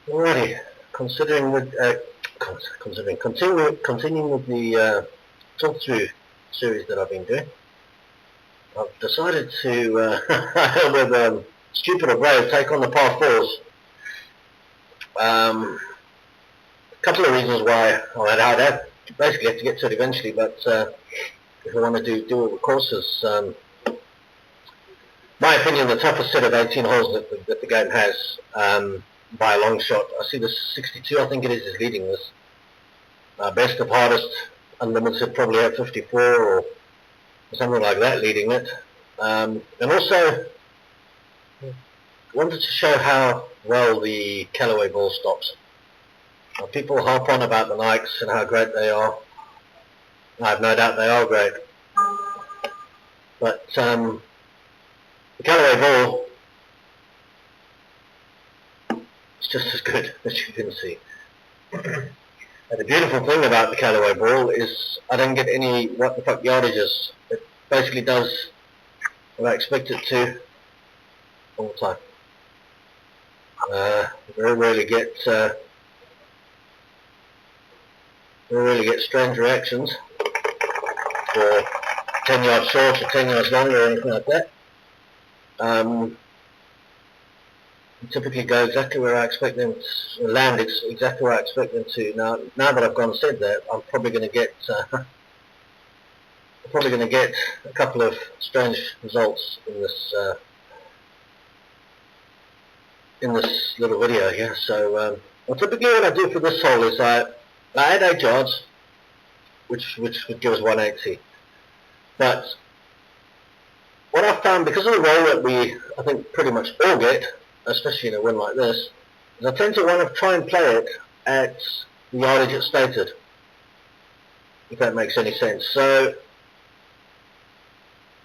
Alrighty, considering with continuing with the talk through series that I've been doing, I've decided to with stupid or brave take on the par fours. A couple of reasons why I'd basically have to get to it eventually, but if I want to do all the courses, my opinion, the toughest set of 18 holes that the game has by a long shot. I see the 62, I think it is leading this. Best of hardest unlimited probably have 54 or something like that leading it. And also wanted to show how well the Callaway ball stops. People harp on about the Nikes and how great they are. I have no doubt they are great. But the Callaway ball is just as good, as you can see. And the beautiful thing about the Callaway ball is I don't get any what the fuck yardages. It basically does what I expect it to all the time. Very rarely get strange reactions for 10 yards short or 10 yards longer or anything like that. Typically go exactly where I expect them to land, exactly where I expect them to. Now that I've gone and said that, I'm probably going to get a couple of strange results in this little video here. So well, typically what I do for this hole is I add 8 yards, which would give us 180. But what I've found, because of the roll that I think pretty much all get, especially in a win like this, is I tend to want to try and play it at the yardage it's stated, if that makes any sense. So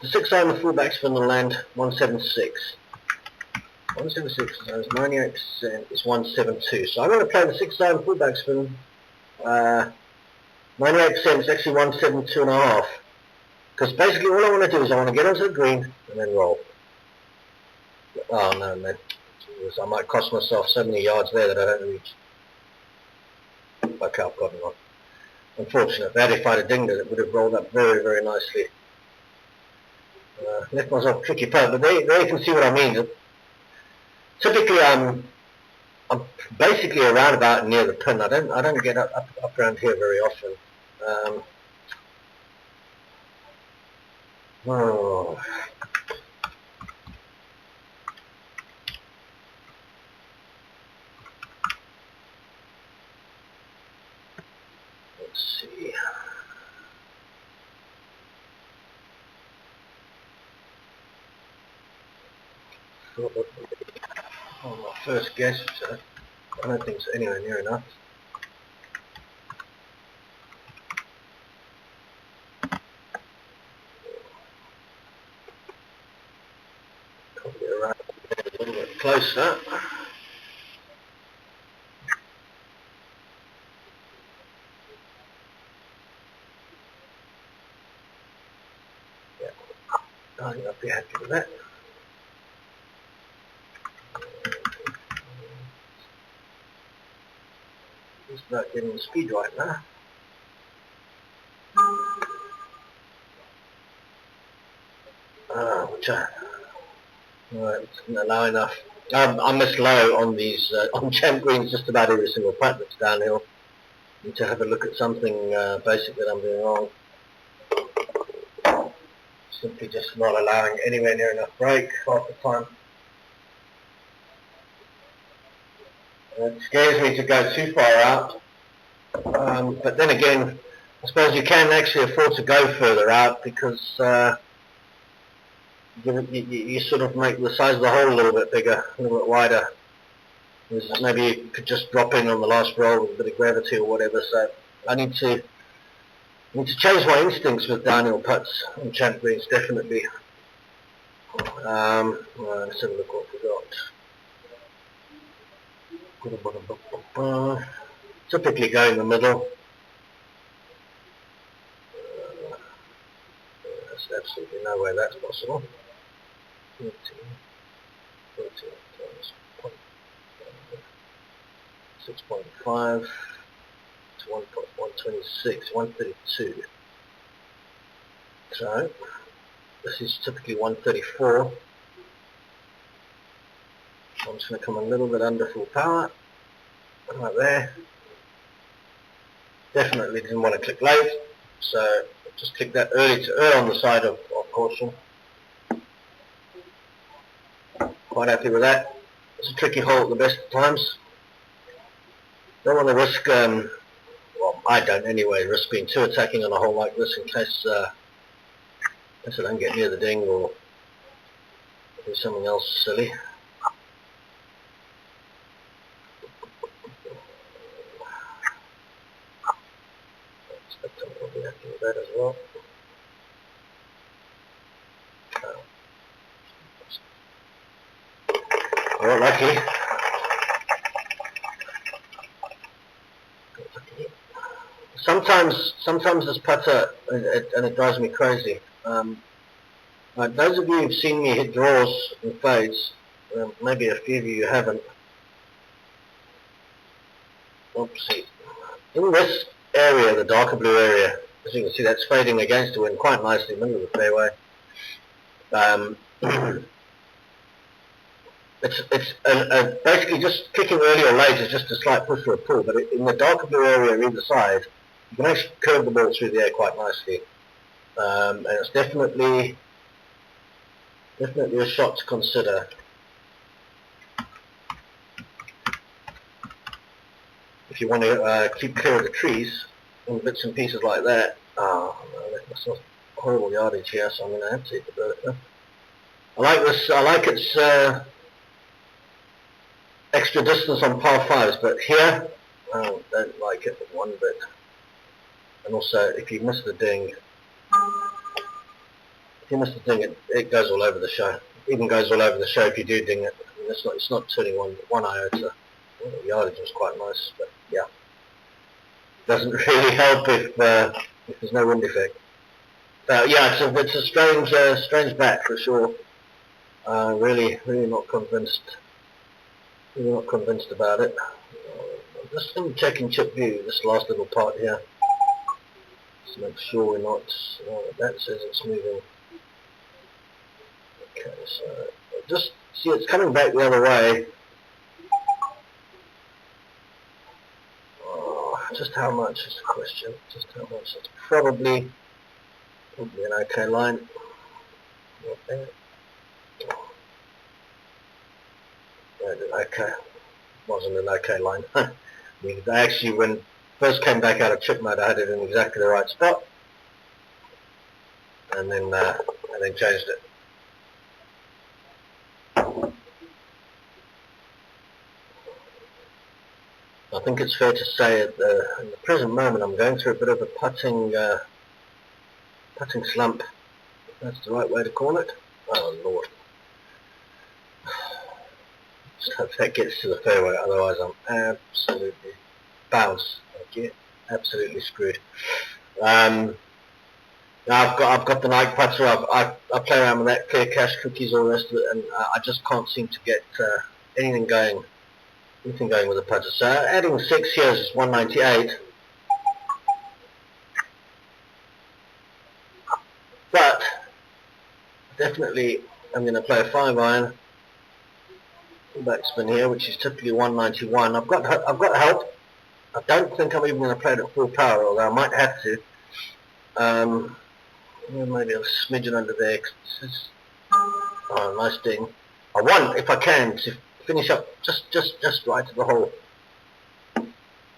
the 6-iron with full backspin will land 176. 176 is 98%, is 172. So I'm going to play the 6-iron full backspin. 98% is actually 172.5. Because basically all I want to do is I want to get onto the green and then roll. Oh no, man. I might cost myself so many yards there that I don't reach. Okay, I've gotten one. Unfortunate. That if I'd have dinged it, it would have rolled up very, very nicely. Left myself a tricky putt, but there you can see what I mean. Typically, I'm basically around about near the pin. I don't get up around here very often. Oh. Let's see. Oh, my first guess, so I don't think it's anywhere near enough. Probably around a little bit closer. Yeah, I think I'll be happy with that. Just about getting the speed right now. Which didn't allow enough. I miss low on these on champ greens just about every single putt that's downhill. Need to have a look at something basic that I'm doing wrong. Simply just not allowing anywhere near enough break half the time. It scares me to go too far out. But then again, I suppose you can actually afford to go further out because you sort of make the size of the hole a little bit bigger, a little bit wider. Maybe you could just drop in on the last roll with a bit of gravity or whatever. So I need to change my instincts with downhill putts on champ greens, definitely. Let's have a look what we got. Typically go in the middle. There's absolutely no way that's possible. 13 times 0.5. 6.5 to 1.126, 132. So this is typically 134. I'm just going to come a little bit under full power, right there. Definitely didn't want to click late, so just click that early to err on the side of caution. Quite happy with that. It's a tricky hole at the best of times. Don't want to risk, well, I don't anyway, risk being too attacking on a hole like this in case I don't get near the ding or do something else silly. I expect I'm probably happy with that as well. Well, lucky. Sometimes this putter, and it drives me crazy. Those of you who've seen me hit draws and fades, maybe a few of you haven't. Oopsie. In this area, the darker blue area, as you can see, that's fading against the wind quite nicely, middle of the fairway. It's basically just kicking early or late is just a slight push or a pull, but in the darker blue area either side, you can actually curve the ball through the air quite nicely, and it's definitely a shot to consider. If you want to keep clear of the trees in bits and pieces like that. Oh, no, that's not horrible yardage here, so I'm going to have to take the bird. I like this. I like its extra distance on par 5s, but here I don't like it one bit. And also, if you miss the ding, it goes all over the show. It even goes all over the show if you do ding it. I mean, it's not turning one iota. Well, the yardage was quite nice, but yeah, doesn't really help if there's no wind effect. Yeah, it's a strange bat for sure. Really not convinced. Really not convinced about it. Just checking chip view, this last little part here. Just make sure we're not. That says it's moving. Okay, so just see it's coming back the other way. Just how much is the question? Just how much? It's probably an okay line. Okay, wasn't an okay line. I mean, actually, when first came back out of chip mode, I had it in exactly the right spot, and then changed it. I think it's fair to say at in the present moment I'm going through a bit of a putting slump, if that's the right way to call it. Oh Lord. Just hope that gets to the fairway, otherwise I'm absolutely bounced. Okay, absolutely screwed. Now I've got the Nike putter. I play around with that, clear cache, cookies, all the rest of it, and I just can't seem to get anything going with the putter. So adding 6 here is 198. But definitely I'm going to play a 5-iron backspin here, which is typically 191. I've got help. I don't think I'm even going to play it at full power, although I might have to. Maybe a smidgen under there. Oh, nice ding. I want, if I can, to finish up just right at the hole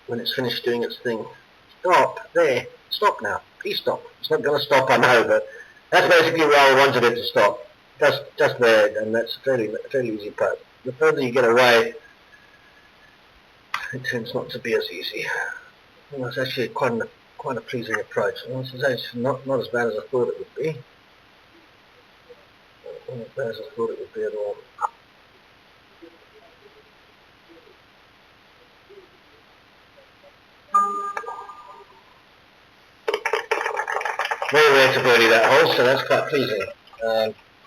when it's finished doing its thing. Stop there. Stop now. Please stop. It's not going to stop, I know, but that's basically where I wanted it to stop. Just there, and that's a fairly easy putt. The further you get away, it tends not to be as easy. Well, it's actually quite a pleasing approach. Well, this is actually not as bad as I thought it would be. Not as bad as I thought it would be at all. Very rare to birdie that hole, so that's quite pleasing.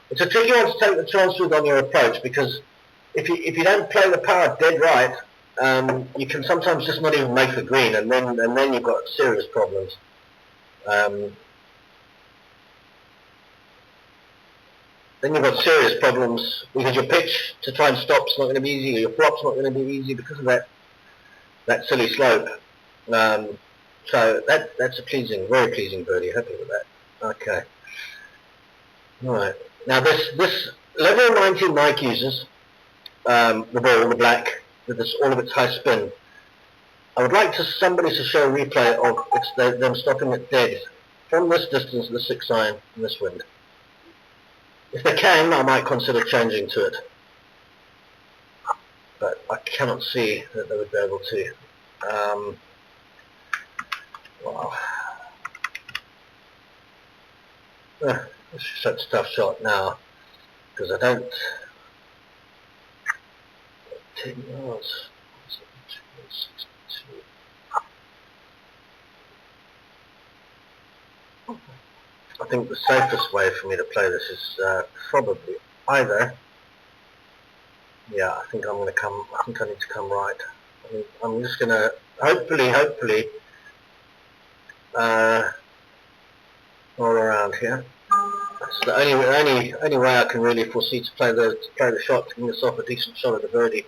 It's a tricky one to take the chance with on your approach, because if you don't play the power dead right, you can sometimes just not even make the green, and then you've got serious problems. Then you've got serious problems because your pitch to try and stop's not going to be easy, or your flop's not going to be easy because of that silly slope. So that's a very pleasing birdie. Happy with that. Okay. All right. Now this level 19 Nike uses the ball, the black, with all of its high spin. I would like somebody to show a replay of them stopping it dead from this distance, the 6 iron, in this wind. If they can, I might consider changing to it, but I cannot see that they would be able to. Wow. It's such a tough shot now, because I don't... 10 yards. I think the safest way for me to play this is probably either... Yeah, I think I need to come right. I'm just going to hopefully roll around here. That's the only way I can really foresee to play the shot, to give myself a decent shot at the birdie.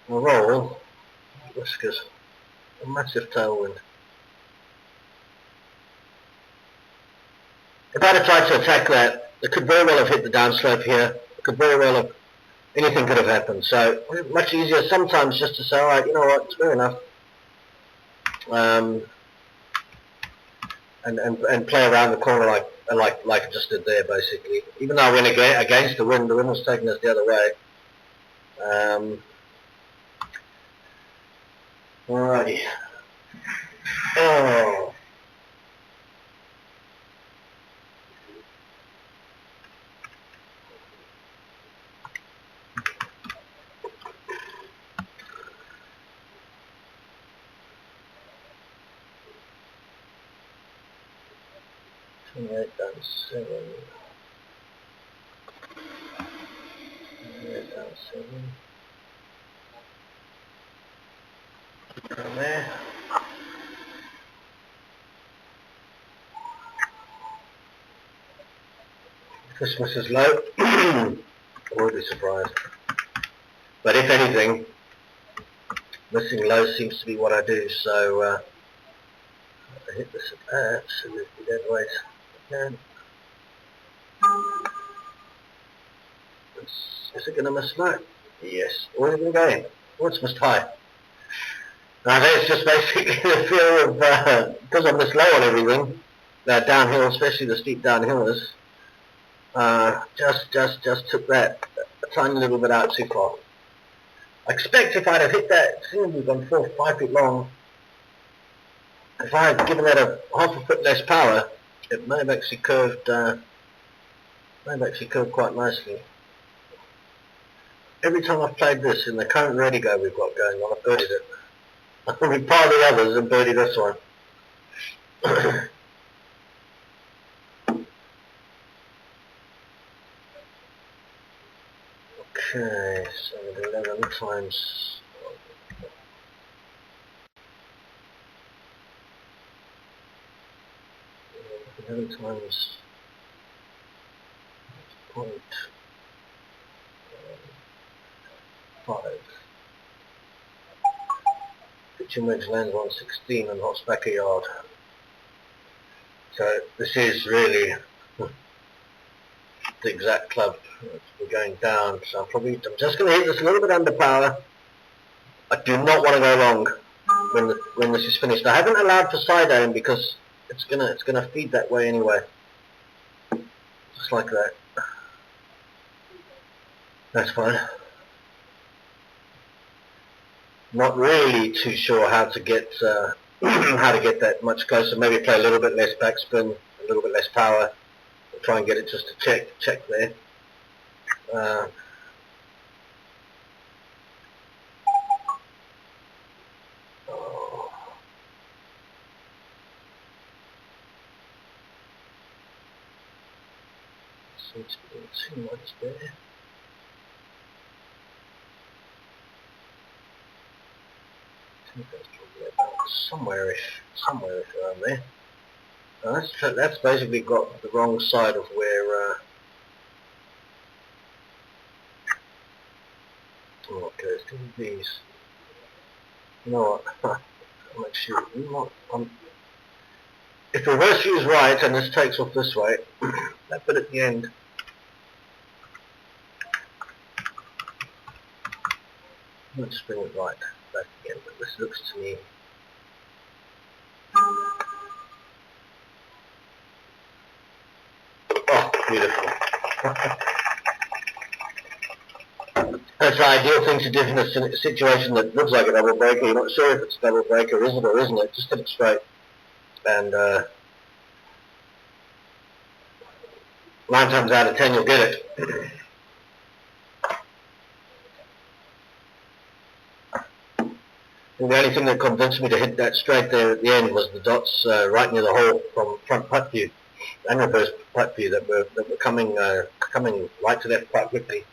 I'll roll. Whiskers. A massive tailwind. If I'd have tried to attack that, it could very well have hit the downslope here. It could very well have, anything could have happened. So much easier sometimes just to say, all right, you know what, it's fair enough, and play around the corner like I just did there, basically. Even though I went against the wind was taking us the other way. Alrighty. Oh. Down 7. 28 down 7. Down there. Christmas is low. I would be surprised. But if anything, missing low seems to be what I do. So I hit this at absolutely dead weight. Again. Is it going to miss low? Yes. Or is it going to go in? Or it's missed high. Now that's just basically the fear of, because I'm this low on everything, downhill, especially the steep downhillers, just took that a tiny little bit out too far. I expect if I'd have hit that, seeing we've gone 4 or 5 feet long, if I had given that a half a foot less power, it may have actually curved, quite nicely. Every time I've played this in the current ready go we've got going on, I've birdied it. I've probably par the others and birdie this one. Okay, so 11 times 0.5. Pitching wedge lands 116 and hops back a yard. So this is really the exact club. We're going down, so I'm just going to hit this a little bit under power. I do not want to go wrong when this is finished. I haven't allowed for side aim because it's gonna feed that way anyway. Just like that. That's fine. Not really too sure how to get that much closer. Maybe play a little bit less backspin, a little bit less power. Try and get it just to check there. Seems to be too much there. Somewhere around there. That's basically got the wrong side of where. Okay, let's do these. You know what? I'll make sure. If reverse view is right and this takes off this way, that bit at the end. Let's bring it right back again. But this looks to me. Oh, beautiful. That's the ideal thing to do in a situation that looks like a double breaker. You're not sure if it's a double breaker, is it or isn't it? Just hit it straight. And 9 times out of 10 you'll get it. And the only thing that convinced me to hit that straight there at the end was the dots right near the hole from front putt view and reverse putt view that were coming right to left quite quickly.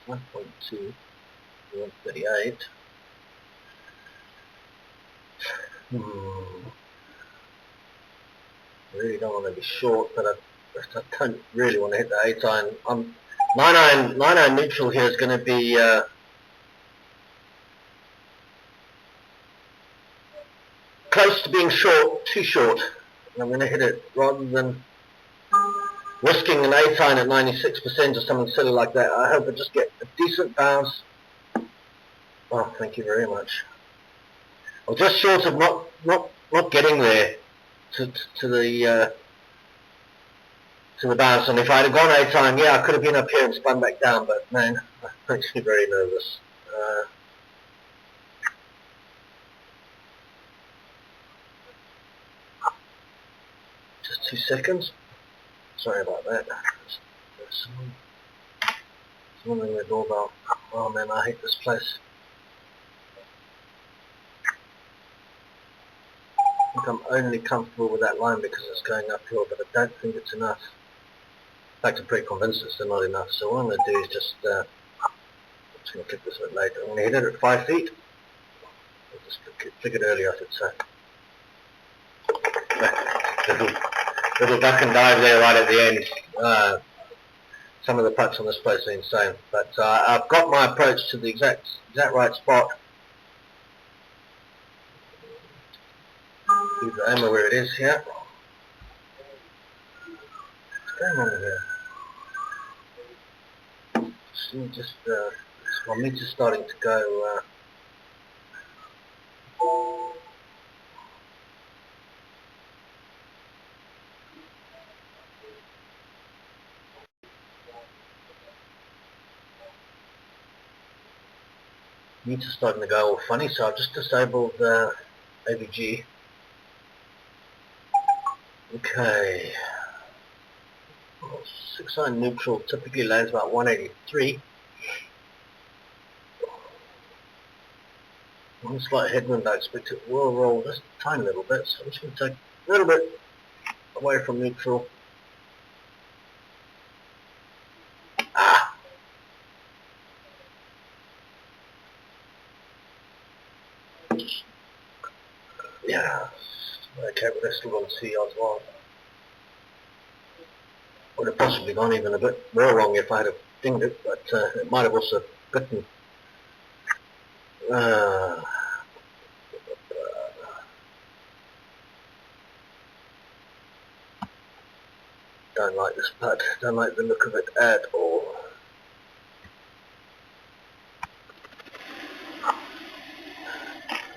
One point two, 138. I really don't want to be short, but I don't really want to hit the 8 iron. 9 iron neutral here is going to be close to being short, too short. And I'm going to hit it rather than risking an 8 iron at 96% or something silly like that. I hope I just get a decent bounce. Oh, thank you very much. I'm just short of not getting there to the bounce, and if I'd have gone 8 iron, yeah, I could have been up here and spun back down, but man, that makes me very nervous. Just 2 seconds. Sorry about that. There's someone ringing the doorbell. Oh man, I hate this place. I think I'm only comfortable with that line because it's going uphill, but I don't think it's enough. In fact, I'm pretty convinced it's not enough. So what I'm going to do is just, I'm just going to click this a bit later. I'm going to hit it at 5 feet. I'll just click it earlier, I should say. Little duck and dive there right at the end. Some of the putts on this place are insane, but I've got my approach to the exact right spot. Leave the ammo where it is here. What's going on here? Just my meter's starting to go. Meter's starting to go all funny, so I've just disabled AVG. Okay. 6 iron neutral typically lands about 183. One slight headwind, I expect it will roll just a tiny little bit, so I'm just going to take a little bit away from neutral. Yeah, okay, but they're still on 2 yards long. Would have possibly gone even a bit more wrong if I had dinged it, but it might have also bitten. Don't like this putt, don't like the look of it at all.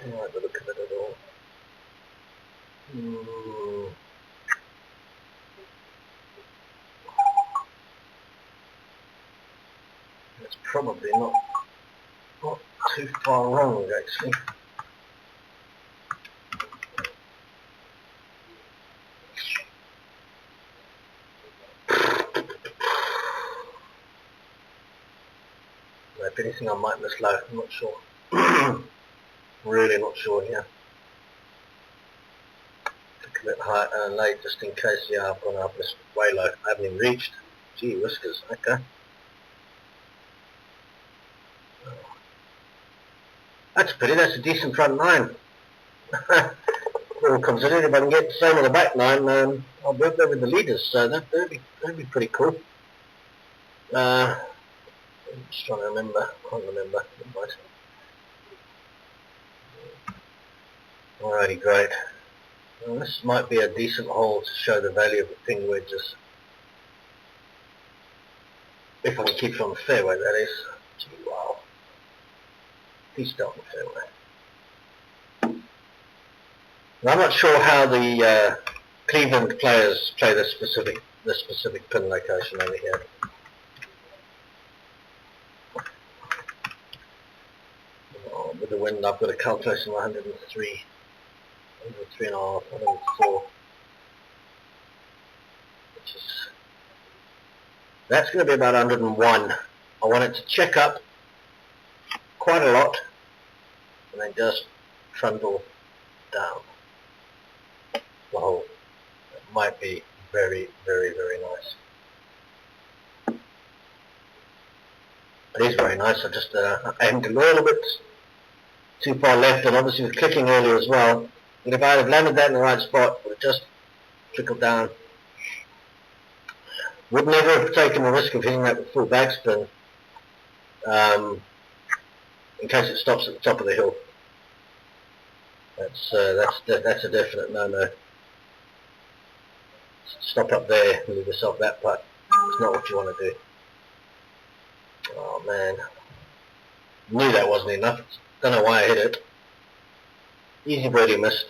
Don't like the look of it at all. It's probably not too far wrong actually. If anything I might miss low, I'm not sure. Really not sure here. a bit high and late just in case. Yeah, I've gone up this way low. I haven't even reached. Gee whiskers, okay. That's a pity, that's a decent front nine. All considered, if I can get the same on the back nine, I'll be up there with the leaders, so that'd be pretty cool. I'm just trying to remember, I can't remember. Alrighty, great. Well, this might be a decent hole to show the value of the ping wedges. If I can keep it on the fairway, that is. Gee, wow. Please stay on the fairway. I'm not sure how the Cleveland players play this specific pin location over here. Oh, with the wind, I've got a calculation of 103. 103.5, 104, which is, that's going to be about 101. I want it to check up quite a lot and then just trundle down the hole. It might be very, very, very nice. It is very nice. I just aimed a little bit too far left, and obviously with clicking earlier as well. And if I had landed that in the right spot, it would have just trickled down. Would never have taken the risk of hitting that with full backspin in case it stops at the top of the hill. That's a definite no-no. Stop up there and leave yourself that putt. It's not what you want to do. Oh man, knew that wasn't enough. Don't know why I hit it. Easy birdie missed.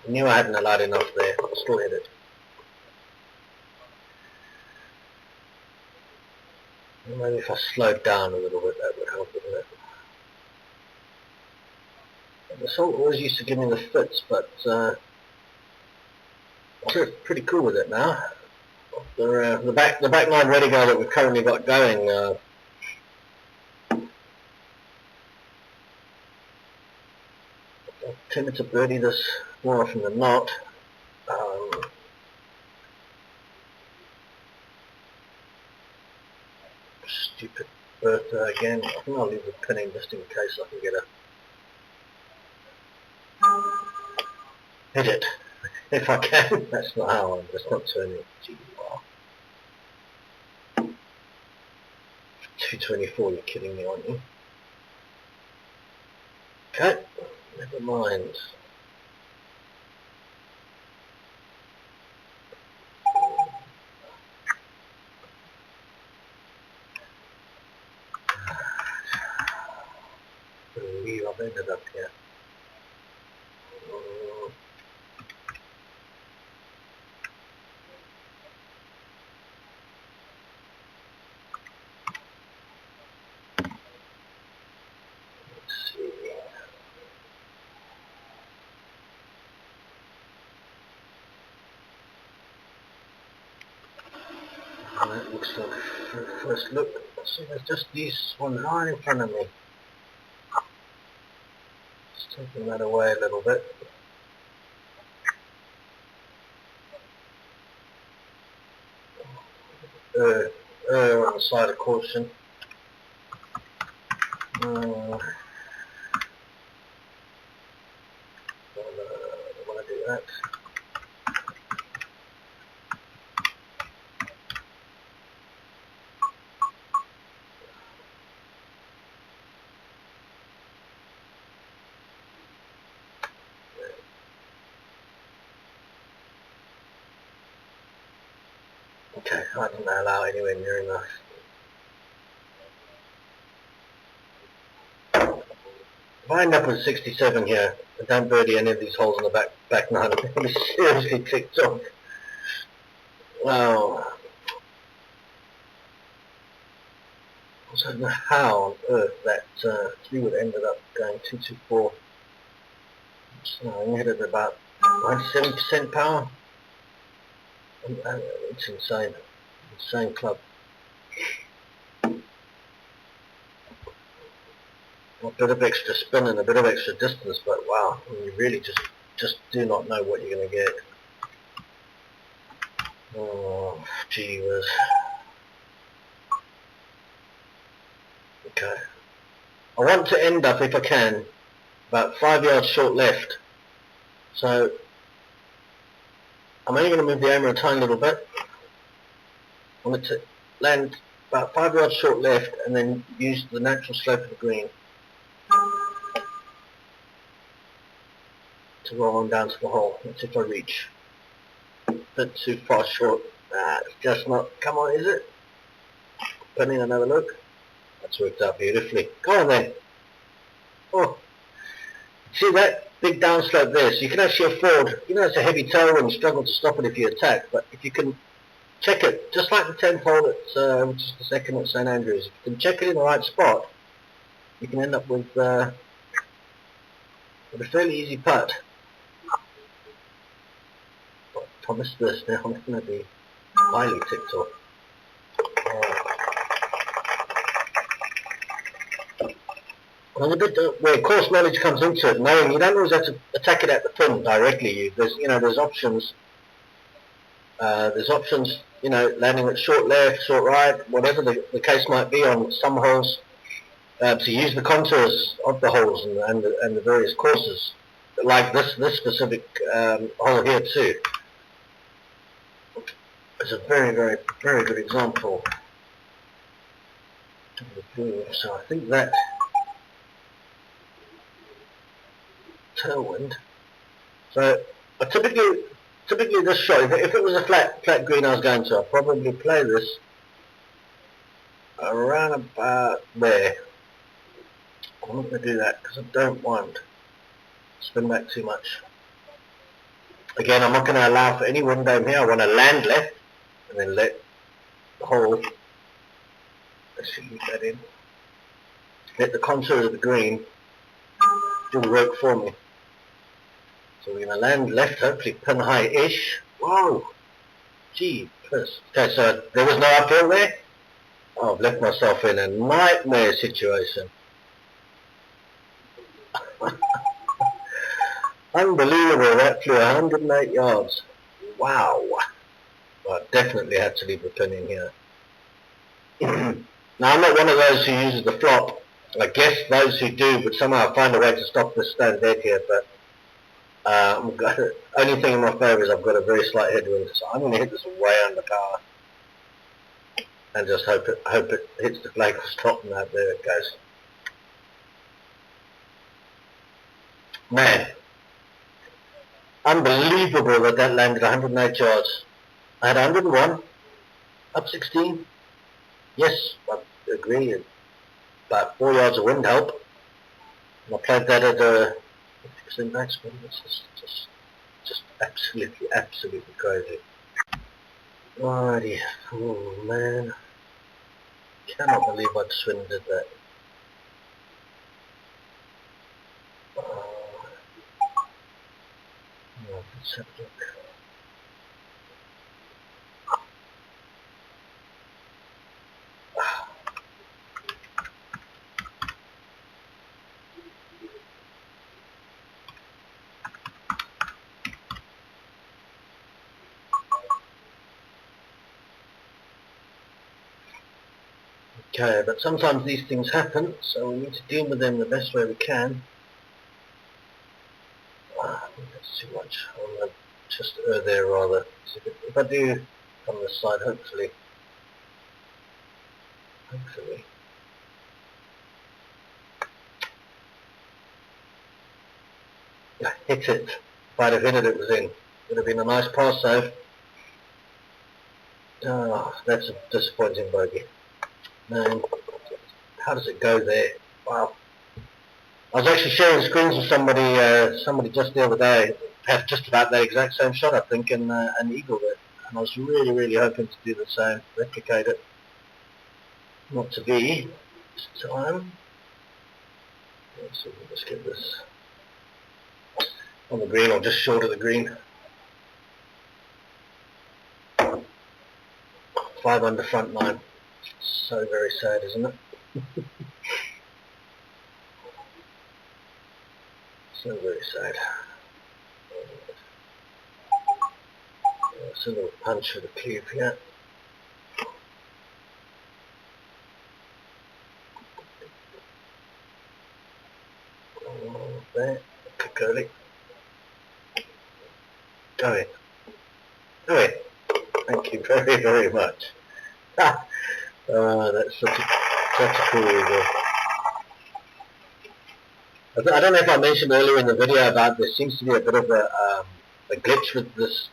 I knew I hadn't allowed enough there. I still hit it. Maybe if I slowed down a little bit, that would help, wouldn't it? The salt always used to give me the fits, but I'm pretty cool with it now. The back nine ready go that we've currently got going. I tended to birdie this more often than not. Stupid Bertha again. I think I'll leave the pin in just in case I can get a hit it if I can. That's not how I'm just not turning. Gee, wow. 224, you're kidding me, aren't you? Okay, never mind. I believe I've ended up here. Let's see. That looks like first look. See, there's just these ones right in front of me. Just taking that away a little bit. On the side of caution. Don't want to do that. Okay, I didn't allow anywhere near enough. If I end up with 67 here, and don't birdie any of these holes in the back nine, I'm going to be seriously ticked off. Wow. I don't know how on earth that 3 would have ended up going 224. So I hit it about 97% power. It's insane. Insane club. A bit of extra spin and a bit of extra distance, but wow, you really just just do not know what you're going to get. Oh, gee whiz. Okay. I want to end up, if I can, about 5 yards short left. So I'm only going to move the aimer a tiny little bit. I want it to land about 5 yards short left and then use the natural slope of the green to roll on down to the hole. Let's see if I reach. A bit too far short. It's just not. Come on, is it? Put in another look. That's worked out beautifully. Go on then. Oh, see that big downslope there? So you can actually afford, you know, it's a heavy tailwind, you struggle to stop it if you attack, but if you can check it, just like the 10th hole at, which is the second at St Andrews, if you can check it in the right spot, you can end up with a fairly easy putt. But if I miss this, now I'm going to be highly ticked off. Well, a bit where course knowledge comes into it, knowing you don't always have to attack it at the pin directly. There's options. There's options, you know, landing at short left, short right, whatever the case might be on some holes, to use the contours of the holes and the various courses, like this specific hole here too. It's a very, very, very good example. So I think that tailwind. So I typically this shot, if it was a flat green I was going to, I'd probably play this around about there. I'm not going to do that because I don't want to spin back too much. Again, I'm not going to allow for any wind down here. I want to land left and then let the hole, let's see, leave that in. Let the contour of the green do the work for me. So we're going to land left, hopefully pin high-ish. Whoa! Gee, first. Okay, so there was no uphill there. Oh, I've left myself in a nightmare situation. Unbelievable, that flew 108 yards. Wow. Well, I definitely had to leave the pin in here. Now, I'm not one of those who uses the flop. I guess those who do would somehow find a way to stop this stone dead here, but only thing in my favour is I've got a very slight headwind, so I'm going to hit this way under par and just hope it hits the flag or stop, and there it goes. Man, unbelievable that landed 108 yards. I had 101, up 16. Yes, I agree. About 4 yards of wind help. And I played that at a 50% backspin. It's just absolutely crazy. Alrighty. Oh man. Cannot believe I just went and did that. Let's have a look. Okay, but sometimes these things happen, so we need to deal with them the best way we can. I think that's too much. I'm going to just err there rather. So if I do on this side, hopefully. I hit it. If I'd have hit it, it was in. Would have been a nice pass though. Oh, that's a disappointing bogey. Man, how does it go there? Wow. I was actually sharing screens with somebody just the other day. Had just about that exact same shot, I think, and eagled it. And I was really hoping to do the same, replicate it. Not to be this time. Let's see if we can just get this on the green or just short of the green. 5 under front 9. So very sad, isn't it? So very sad. It's a little punch with a cube here. There, curly. Go in. Go in. Thank you very, very much. That's such a cool eagle. I don't know if I mentioned earlier in the video about there seems to be a bit of a glitch with this.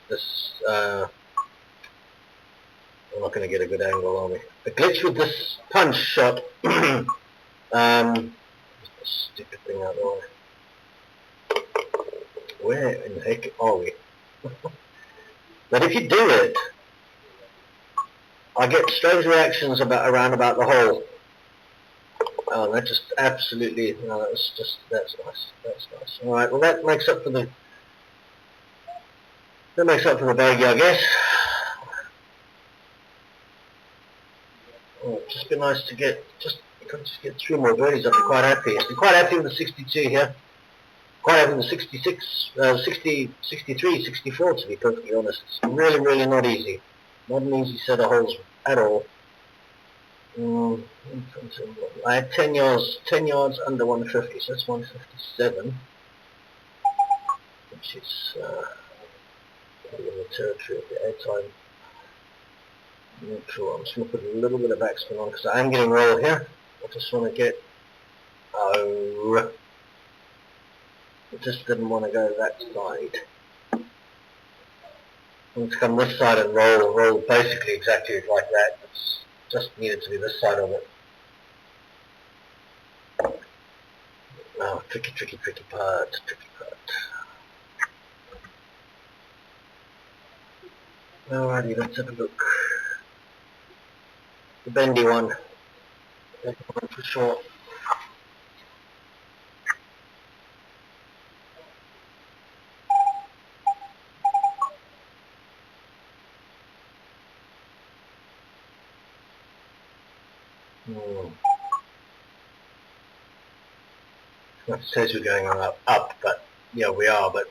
I'm not going to get a good angle on me. A glitch with this punch shot. Stupid thing out there. Where in the heck are we? But if you do it, I get strange reactions around about the hole. Oh, that just absolutely, no, that's nice, that's nice. Alright, well that makes up for the bogey, I guess. Oh, it'd just be nice to get, just 3 more birdies, I'd be quite happy. I'd be quite happy with the 62 here. Quite happy with the 66, 60, 63, 64 to be perfectly honest. It's really, really not easy. Not an easy set of holes at all. I had 10 yards under 150, so that's 157, which is in the territory of the airtime neutral. I'm just going to put a little bit of backspin on because I am getting roll here. I just want to get, I just didn't want to go that side. I want to come this side and roll basically exactly like that. It's just needed to be this side of it. Oh, tricky part. Alrighty, let's have a look. The bendy one. Bendy one for sure. It says we're going on up, but yeah, we are, but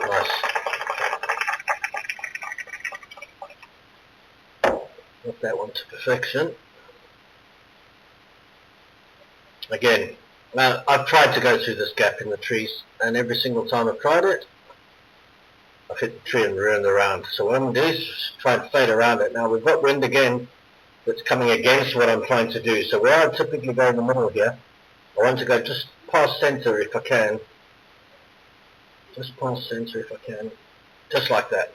nice. Got that one to perfection. Again, now I've tried to go through this gap in the trees, and every single time I've tried it, I've hit the tree and ruined the round. So what I'm going to do is try and fade around it. Now we've got wind again that's coming against what I'm trying to do. So where I typically go in the middle here, I want to go just past center if I can. Just past center if I can. Just like that.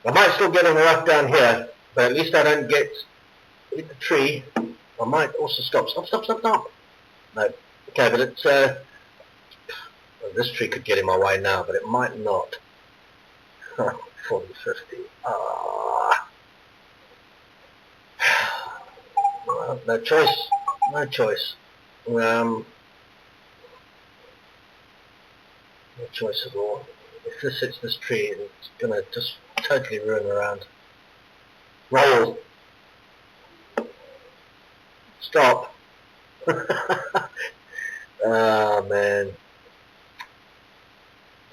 I might still get on the rough down here, but at least I don't get hit the tree. I might also stop. No. Okay, but it's well, this tree could get in my way now, but it might not. 40, 50. Well, no choice. No choice. No choice at all. If this hits this tree, it's gonna just totally ruin the round. Roll. Stop. Oh man.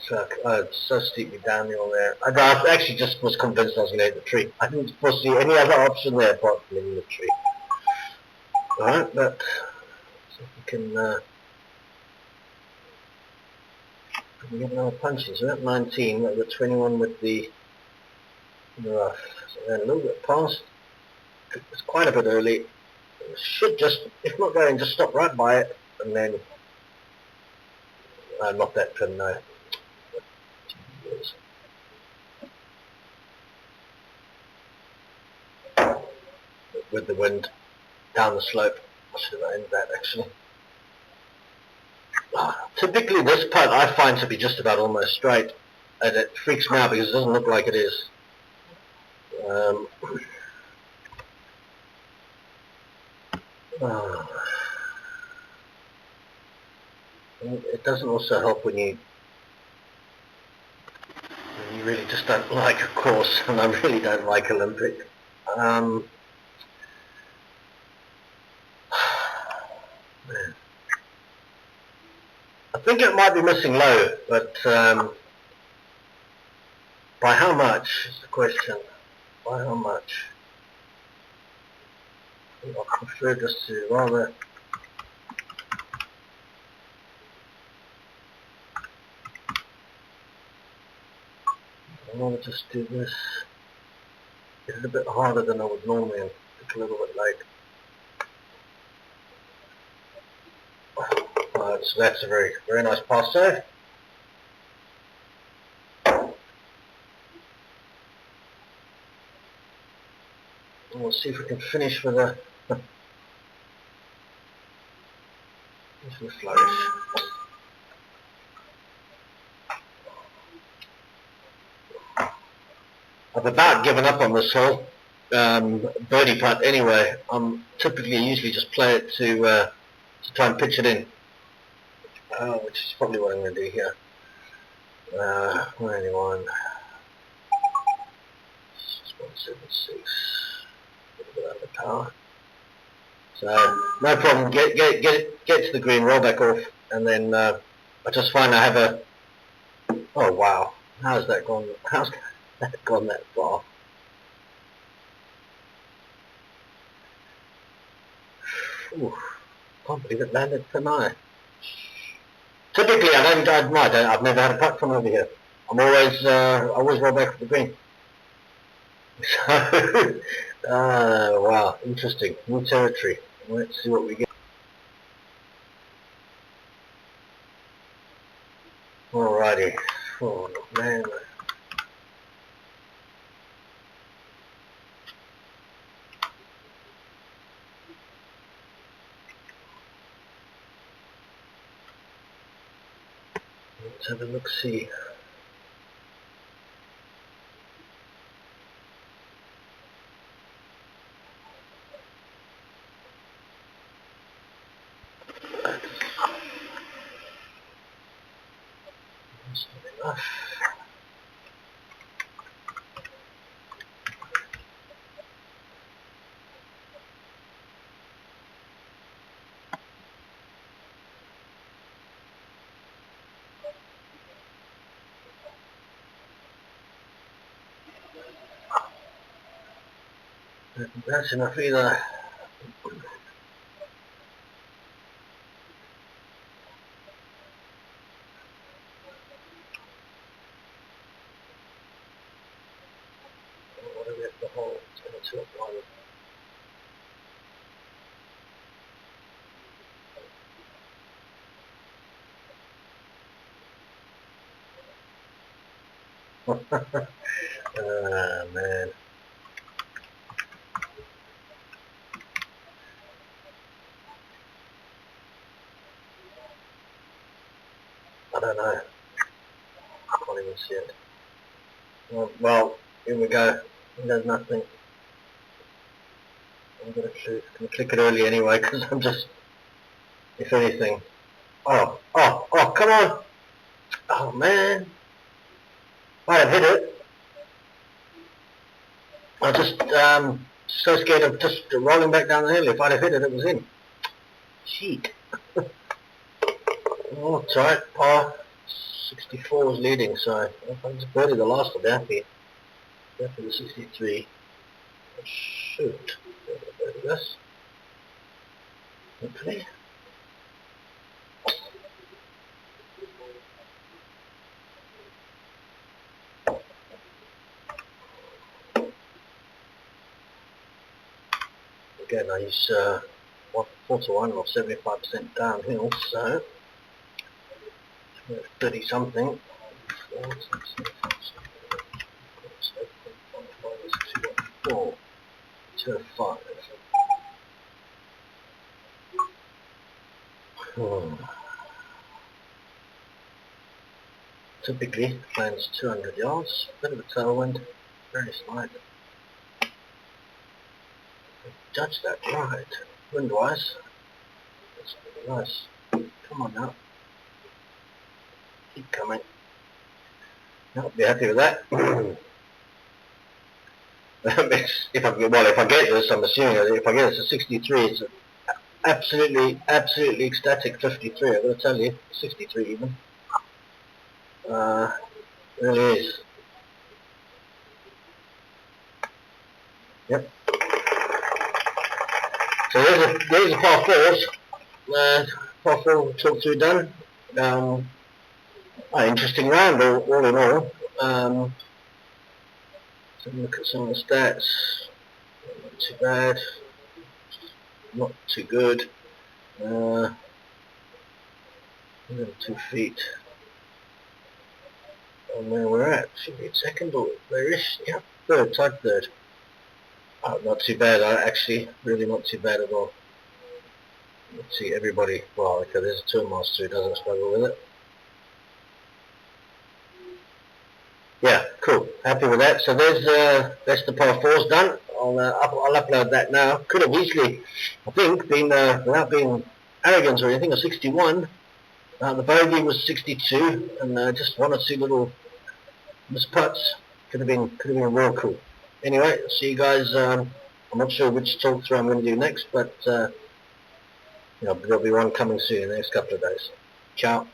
So steeply downhill there. I actually just was convinced I was going to hit the tree. I didn't foresee any other option there apart from hitting the tree. Alright, but see if we can get another punches. We're at 19, we're at 21 with the rough. So then a little bit past. It's quite a bit early. Should just, if not going, just stop right by it and then not that pin, no. With the wind down the slope, I should have aimed that actually. Typically this putt I find to be just about almost straight, and it freaks me out because it doesn't look like it is. It doesn't also help when you really just don't like a course, and I really don't like Olympic. Man. I think it might be missing low, but by how much is the question. By how much? I prefer just to rather. I want to just do this. It's a bit harder than I would normally, and it's a little bit late. So that's a very, very nice pass there. And we'll see if we can finish with a flourish. I've about given up on this hole. Birdie putt anyway. I'm usually just play it to try and pitch it in, which is probably what I'm going to do here. 181, 176, a little bit under par. So no problem. Get to the green, roll back off, and then I just find I have a. Oh wow! How's that gone? How's that gone that far? Ooh, can't believe it landed tonight. Typically, I've never had a putt from over here. I'm always roll back to the green. So, wow, interesting, new territory. Let's see what we get. Alrighty. Oh man. Let's have a look-see. That's not enough. That's enough either. What do we have to hold? It's going to tilt one. Man. I don't know. I can't even see it. Well, here we go. There's nothing. I'm going to click it early anyway because I'm just, if anything. Oh, come on. Oh, man. Might have hit it. I just so scared of just rolling back down the hill. If I'd have hit it, it was in. Cheat. Oh, it's alright. Par 64 is leading, so if I just birdie the last, I'll be happy. Happy the 63. Shoot. Birdie this. Hopefully. Again, I use 4 to 1 or 75% downhill, so 30 something. 4 to 5. Typically, plans 200 yards, bit of a tailwind, very slight. Judge that right, wind-wise. That's pretty nice. Come on now. Keep coming. I'll be happy with that. if I get this, I'm assuming if I get this at 63, it's absolutely ecstatic 53. I've got to tell you, 63 even. Really is. Yep. So there's a par fours. Par four talk through done. Interesting round all in all. So look at some of the stats. Not too bad. Not too good. 2 feet on where we're at. Should be second or there-ish. Yeah, third, tied third. Oh, not too bad. Actually, really not too bad at all. Let's see, everybody. Well, okay, there's a tour master who doesn't struggle with it. Yeah, cool. Happy with that. So that's the par fours done. I'll upload that now. Could have easily, I think, been without being arrogant or anything, a 61. The bogey was 62, and just 1 or 2 little misputts. Could have been real cool. Anyway, see you guys. I'm not sure which talk through I'm going to do next, but there'll be one coming soon in the next couple of days. Ciao.